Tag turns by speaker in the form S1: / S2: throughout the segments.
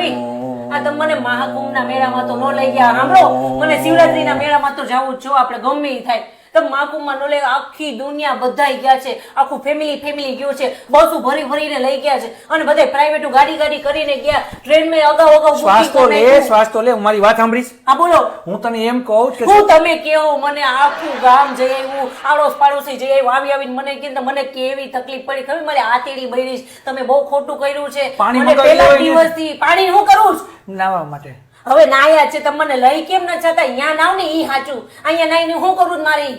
S1: ભાઈ આ તમને મહાકુંભના મેળામાં તો ન લઈ ગયા સાંભળો મને શિવરાત્રીના મેળામાં તો જાવું જ છો આપણે ગમે ઈ થાય તો મહાકુંભમાં ન લે આખી દુનિયા બધાય ગયા છે આખું ફેમિલી ગયું છે બસો ભરીને લઈ ગયા છે અને બધાય પ્રાઇવેટ ગાડી કરીને ગયા ટ્રેનમાં અગાઉ
S2: શ્વાસ તો લે મારી વાત સાંભળીશ
S1: હા બોલો
S2: હું તને એમ કહું કે
S1: હું તમે કેવો મને આખું ગામ જઈ આવ્યું આડોશ પાડોશી જઈ આવ્યું આવીને મને કીધું મને કેવી તકલીફ પડી ખબર મારી આતેડી બળી તમે બહુ ખોટું કર્યું છે
S2: પાણી
S1: પહેલા દિવસથી પાણી હું કરું છું
S2: નાવા માટે
S1: હવે નાયા છે તમને લઈ કેમ ન જતા અહીંયા નાવ ને ઈ સાચું અહીંયા નાઈને હું કરું મારી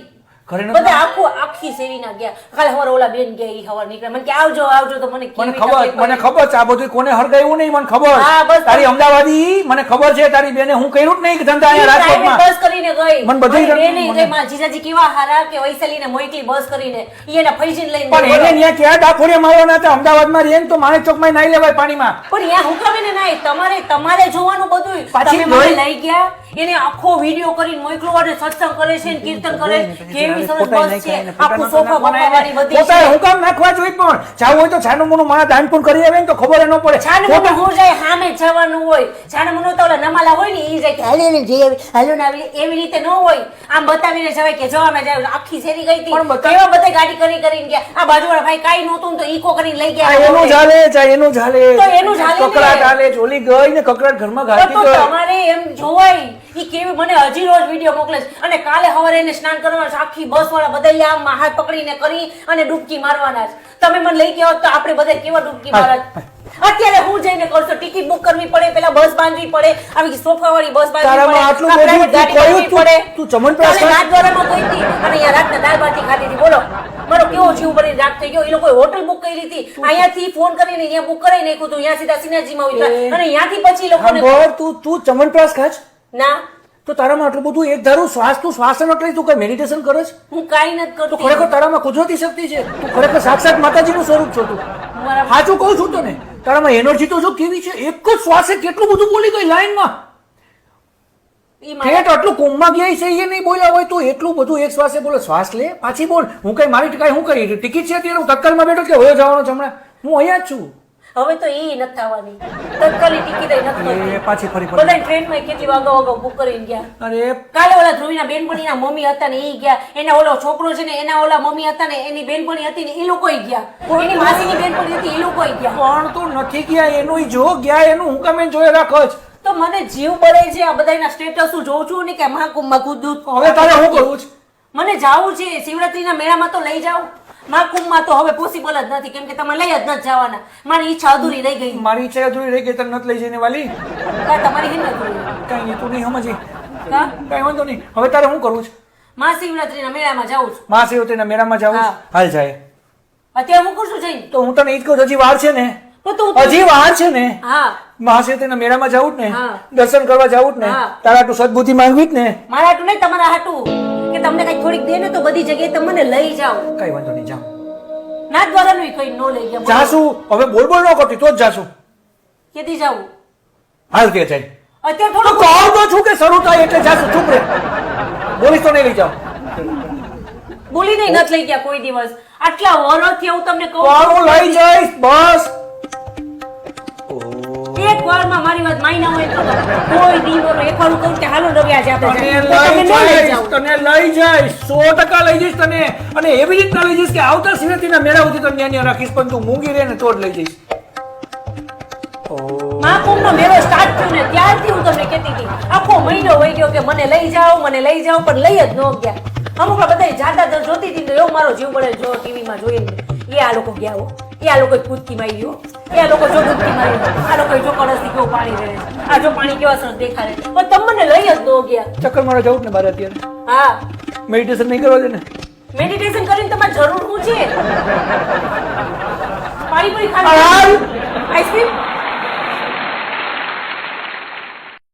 S1: બધા આખી સેવી ના ગયા કાલે હવાર ઓલા બેન ગયા ઈ હવાર નીકળે મને કે આવજો તો મને
S2: ખબર છે આ બધું કોને હરગાયું નહીં મને ખબર તારી અમદાવાદી મને ખબર છે તારી બેને હું કર્યું જ નહીં ધંધા અહીંયા રાજકોટમાં
S1: બસ કરીને ગઈ
S2: મને બધી
S1: બેને ગઈ માં જીજાજી કેવા હારા કે વૈશાલીને મોકલી બસ કરીને ઈ એના ફૈજીને લઈને
S2: પણ એને ત્યાં ક્યાં ડાકોરિયા મારવાના હતા અમદાવાદમાં રહે તો માણેક ચોકમાં નાઈ લેવાય પાણીમાં
S1: પણ ત્યાં હુકમીને નાય તમારે જોવાનું બધું
S2: પાછી
S1: મને લઈ ગયા એને આખો વિડિયો કરીને મોકલો અને સત્સંગ કરે છે કીર્તન કરે કેવી સરસ બસ છે આખું સોફા બનાવવાની બધી
S2: પોતા હું કામ નાખવા જોઈ પણ જાવ હોય તો છાનું મોનું મારા દાન પણ કરી આવે ને તો ખબર ન પડે
S1: છાનું મોનું હું જાય સામે જવાનું હોય છાનું મોનું તો ઓલા નમાલા હોય ને ઈ જાય કે હાલે ને જે હાલો ને આવી એવી રીતે ન હોય આમ બતાવીને જવાય કે જો અમે જાય આખી શેરી ગઈ હતી કેવા બધે ગાડી કરીને ગયા આ બાજુવાળા ભાઈ કાઈ નહોતું તો ઈકો કરીને લઈ ગયા
S2: એનું ઝાલે એનું ઝાલે
S1: તો એનું ઝાલે
S2: કકડાટ હાલે જોલી ગઈ ને કકડાટ ઘરમાં ગાતી
S1: તો તમારે એમ જોવાય ઈ કેવી મને હજી રોજ વિડિયો મોકલે છે અને કાલે સવારે એને સ્નાન કરવાનું આખી બસ વાળા બધા આમ હાથ પકડીને કરી અને ડૂબકી મારવાના છે તમે મને લઈ ગયા હોત તો આપણે બધા કેવા ડૂબકી મારત અત્યારે હું જઈને કરશો ટિકિટ બુક કરવી પડે પેલા બસ બાંધવી પડે આવી સોફા વાળી બસ બાંધવી પડે
S2: તું ચમનપ્રાસ
S1: રાતવાળામાં ગઈ હતી અને અહીંયા રાતના દાળ બાટી ખાધી હતી બોલો મારો કેવો જીવ બની રાત થઈ ગયો એ લોકો હોટલ બુક કરી હતી અહીંયાથી ફોન કરીને અહીંયા બુક કરાવી નાખ્યું હતું અહીંયા સીધા સિનર્જીમાં ઉતર્યા અને અહીંયાથી પછી લોકોને
S2: તું ચમનપ્રાસ ખાચ
S1: ના
S2: તો તારામાં આટલું બધું એક ધારું શ્વાસન એટલે તું કઈ મેડિટેશન કરે છે
S1: હું કાઈ નથી કરતો
S2: ખરેખર તારામાં કુદરતી શક્તિ છે તું ખરેખર સાક્ષાત માતાજીનું સ્વરૂપ છો તું સાચું કહું છું તને તારામાં એનર્જી તો જો કેવી છે એક જ શ્વાસે કેટલું બધું બોલી ગઈ લાઈનમાં ઠેઠ આટલું કોમમાં ગયા છે એ નહીં બોલ્યા હોય તો એટલું બધું એક શ્વાસે બોલો શ્વાસ લે પાછી બોલ હું કઈ મારી કઈ હું કઈ ટિકિટ છે અત્યારે હું તત્કાલમાં બેઠો કે હોય જવાનો છે હમણાં હું અહીંયા જ છું
S1: હવે તો ઈ નથી થવાની તત્કાલી ટિકિટ નથી
S2: પાછી ફરી
S1: બધા ટ્રેનમાં કેટલી વાગો બુક કરીને ગયા
S2: અરે
S1: કાલે ઓલા ધ્રુવીના બેનપણીના મમ્મી હતા ને ઈ ગયા એના ઓલો છોકરો છે ને એના ઓલા મમ્મી હતા ને એની બેનપણી હતી ને એ લોકોય ગયા એની માસીની બેનપણી હતી એ લોકોય ગયા
S2: પણ તો નથી ગયા એનું જો ગયા એનું હું કામે જોઈ રાખો જ
S1: તો મને જીવ બળે છે આ બધાના સ્ટેટસ જોઉં છું ને કે મહાકુંભમાં કૂદું
S2: હવે તારે હું કરવું છે
S1: મને જાવું છે શિવરાત્રીના મેળામાં તો લઈ જાવ મહાકુંભમાં તો હવે પોસિબલ જ નથી કેમ કે તમે લઈ જ નથી જવાના મારી ઈચ્છા અધૂરી રહી ગઈ
S2: મારી ઈચ્છા અધૂરી રહી ગઈ તને નથી લઈ જઈને વાલી
S1: તમારી હિંમત અધૂરી
S2: કઈ નહીં તું નહીં સમજી કઈ વાંધો નહીં હવે તારે શું કરવું છે
S1: મહાશિવરાત્રીના મેળામાં જાઉં છું
S2: મહાશિવરાત્રીના મેળામાં જાઉં હાલ જાય
S1: અત્યારે હું કરશું જઈને
S2: તો હું તને ઈ જ કહું હજી વાર છે ને હજી વાર છે ને
S1: હા
S2: મહાશિવરાત્રીના મેળામાં જાવું જ ને દર્શન કરવા જાવું જ ને તારા હાટુ સદબુદ્ધિ માંગવી જ ને
S1: મારા હાટુ નહીં તમારા હાટુ કે તમને કઈ થોડીક દે ને તો બધી જગ્યાએ તમને લઈ જાઓ
S2: કઈ વાંધો નહીં જાઉં
S1: ના દ્વારાનું કઈ નો લઈ ગયા
S2: જાશું હવે બોલ ન કરતી તો જ જાશું
S1: કેદી જાવું
S2: હાલ કે જાય
S1: અત્યારે થોડું
S2: કહું તો છું કે શરૂ થાય એટલે જાશું ચૂપ રે બોલીશ તો નહીં લઈ જાવ
S1: બોલી નહીં નથી લઈ ગયા કોઈ દિવસ આટલા વર્ષથી હું તમને કહું
S2: હું લઈ જઈશ બસ
S1: એક વારમાં મારી વાત માયના હોય તો કોઈ દીવરો એકવારું કહું કે હાલો રવિ આજે આપણે
S2: તને લઈ જઈશ 100% લઈ જઈશ તને અને એવી રીતના લઈ જઈશ કે આવતા શિવરાત્રીના મેળા સુધી તને ત્યાં રાખીશ પણ તું મૂંગી રહે ને તો જ લઈ જઈશ
S1: મહાકુંભનો મેળો સ્ટાર્ટ થયો ને ત્યારથી હું તમને કહેતી હતી આખો મહિનો વહી ગયો કે મને લઈ જાઓ પણ લઈ જ ન ગયા અમુક બધા જાતા જોતી હતી તો એવો મારો જીવ બળે જો ટીવીમાં જોઈને એ આ લોકો ગયા હો એ આ લોકો કૂદકી મારી ગયો એ આ લોકો જો કૂદકી મારી આ લોકો જો કળશથી કેવું પાણી રહે આ જો પાણી કેવા સરસ દેખાડે પણ તમને લઈ જ ન ગયા
S2: ચક્કર મારવા જવું ને મારે અત્યારે
S1: હા
S2: મેડિટેશન નહીં કરવા દે ને
S1: મેડિટેશન કરીને તમારે જરૂર શું છે પાણીપુરી ખાવી આઈસ્ક્રીમ